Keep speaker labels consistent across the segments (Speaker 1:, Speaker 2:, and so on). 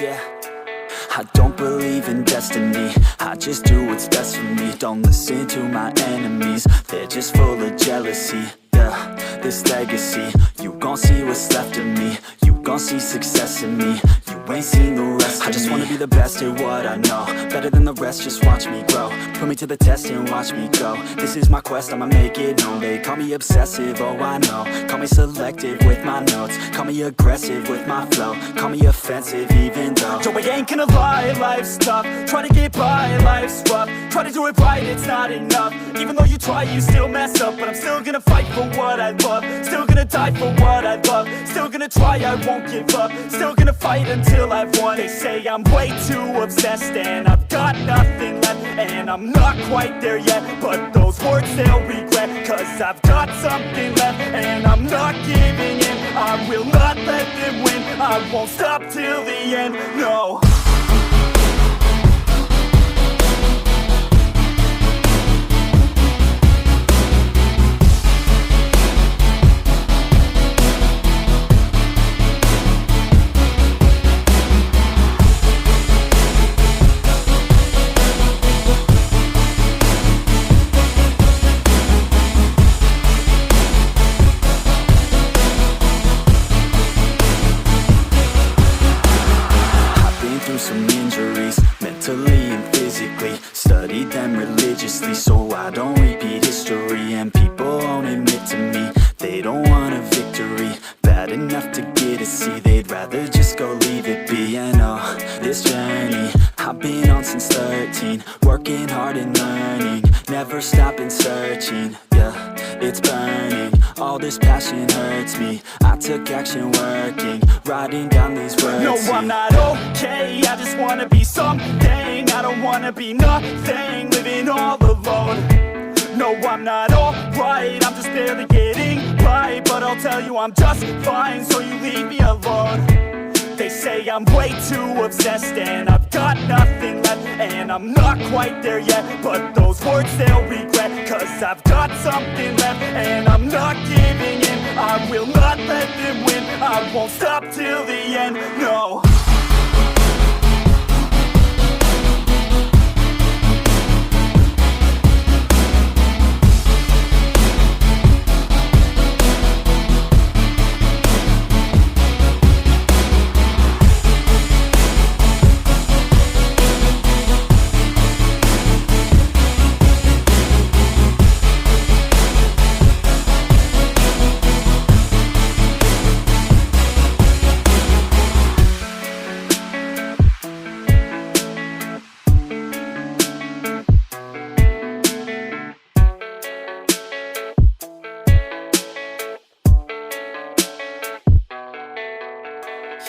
Speaker 1: Yeah, I don't believe in destiny, I just do what's best for me. Don't listen to my enemies, they're just full of jealousy. Yeah, this legacy, you gon' see what's left of me. You gon' see success in me, you ain't seen the rest of me. I just wanna be the best at what I know, better than the rest, just watch me grow. Put me to the test and watch me go. This is my quest, I'ma make it known. They call me obsessive, oh I know. Call me selective with my notes, call me aggressive with my flow, call me offensive even though Joe, I ain't gonna lie, life's tough. Try to get by, life's rough. Try to do it right, it's not enough. Even though you try, you still mess up. But I'm still gonna fight for what I love, still gonna die for what I love, still gonna try, I won't give up, still gonna fight until I've won. They say I'm way too obsessed and I've got nothing left, and I'm not quite there yet, but those words they'll regret, cause I've got something left and I'm not giving in. I will not let them win, I won't stop till the end, no. Some injuries, mentally and physically. Studied them religiously so I don't repeat history. And people won't admit to me they don't want a victory bad enough to get a C. They'd rather just go leave it be. I know this journey I've been on since 13, working hard and learning, never stopping searching. Yeah, it's burning, all this passion hurts me. I took action working, writing down these words. No, I'm not okay, I just wanna be something. I don't wanna be nothing, living all alone. No, I'm not alright, I'm just barely getting by. But I'll tell you I'm just fine, so you leave me alone. They say I'm way too obsessed and I've got nothing left, and I'm not quite there yet, but those words they'll regret, cause I've got something left and I'm not giving in. I will not let them win, I won't stop till the end, no.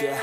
Speaker 1: Yeah,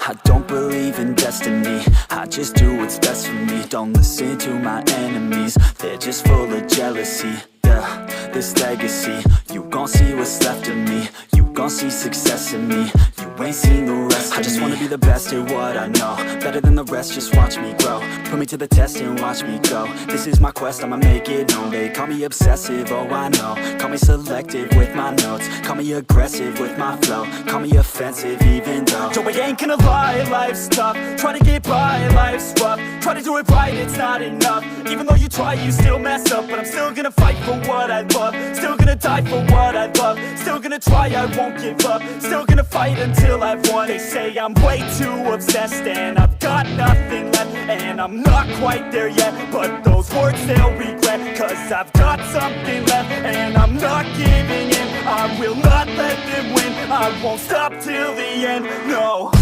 Speaker 1: I don't believe in destiny, I just do what's best for me. Don't listen to my enemies, they're just full of jealousy. Yeah, this legacy, you gon' see what's left of me. You gon' see success in me, you ain't seen the rest of me. I just wanna be the best at what I know, better than the rest, just watch me grow. Put me to the test and watch me go. This is my quest, I'ma make it known. They call me obsessive, oh I know. Call me selective with my notes, call me aggressive with my flow, call me offensive even though Joe, I ain't gonna lie, life's tough. Try to get by, life's rough. Try to do it right, it's not enough. Even though you try, you still mess up. But I'm still gonna fight for what I love, still gonna die for what I love, still gonna try, I won't give up, still gonna fight until I've won. They say I'm way too obsessed and I've got nothing left, and I'm not quite there yet, but those words they'll regret, cause I've got something left and I'm not giving in. I will not let them win, I won't stop till the end, no.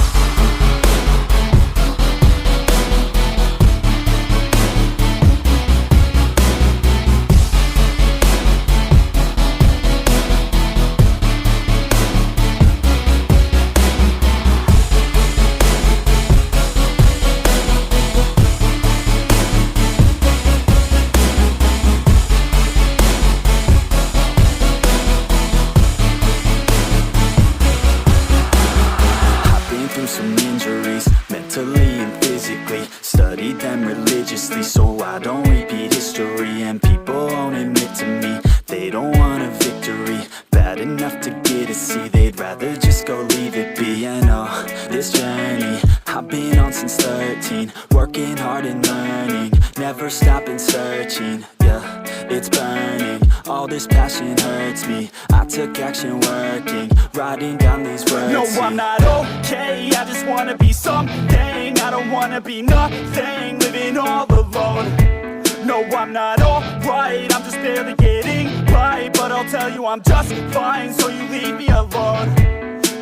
Speaker 1: Some injuries, mentally and physically. Studied them religiously so I don't repeat history. And people won't admit to me they don't want a victory bad enough to get a C. They'd rather just go leave it be. I know this journey I've been 13, working hard and learning, never stopping searching, yeah, it's burning. All this passion hurts me. I took action working, writing down these words. No, I'm not okay, I just wanna be something. I don't wanna be nothing, living all alone. No, I'm not alright, I'm just barely getting by. But I'll tell you I'm just fine, so you leave me alone.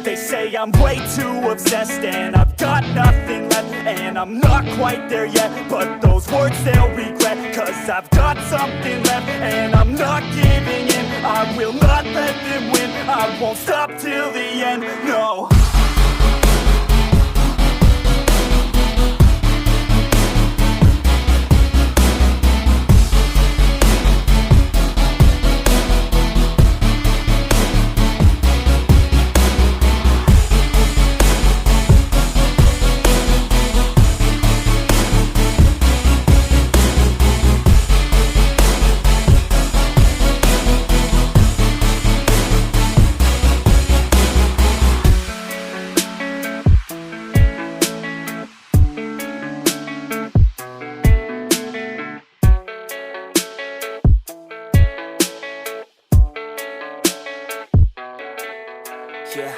Speaker 1: They say I'm way too obsessed and I've got nothing left, and I'm not quite there yet, but those words they'll regret, cause I've got something left and I'm not giving in. I will not let them win, I won't stop till the end, no. Yeah.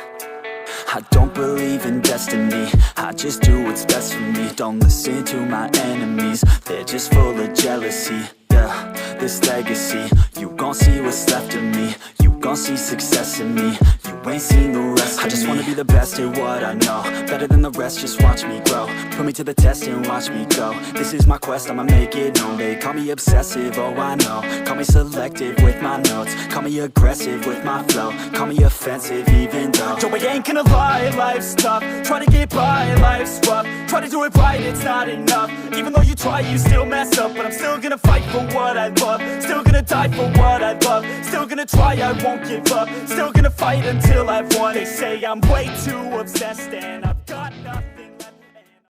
Speaker 1: I don't believe in destiny, I just do what's best for me. Don't listen to my enemies, they're just full of jealousy. Yeah, this legacy, you gon' see what's left of me. You gon' see success in me, you ain't seen the rest of me. I just wanna be the best at what I know, better than the rest, just watch me grow. Put me to the test and watch me go. This is my quest, I'ma make it known. They call me obsessive, oh I know. Call me selective with my notes, call me aggressive with my flow, call me offensive even though Joe, I ain't gonna lie, life's tough. Try to get by, life's rough. Try to do it right, it's not enough. Even though you try, you still mess up. But I'm still gonna fight for what I love, still gonna die for what I love, still gonna try, I won't give up, still gonna fight until I've won. They say I'm way too obsessed and I've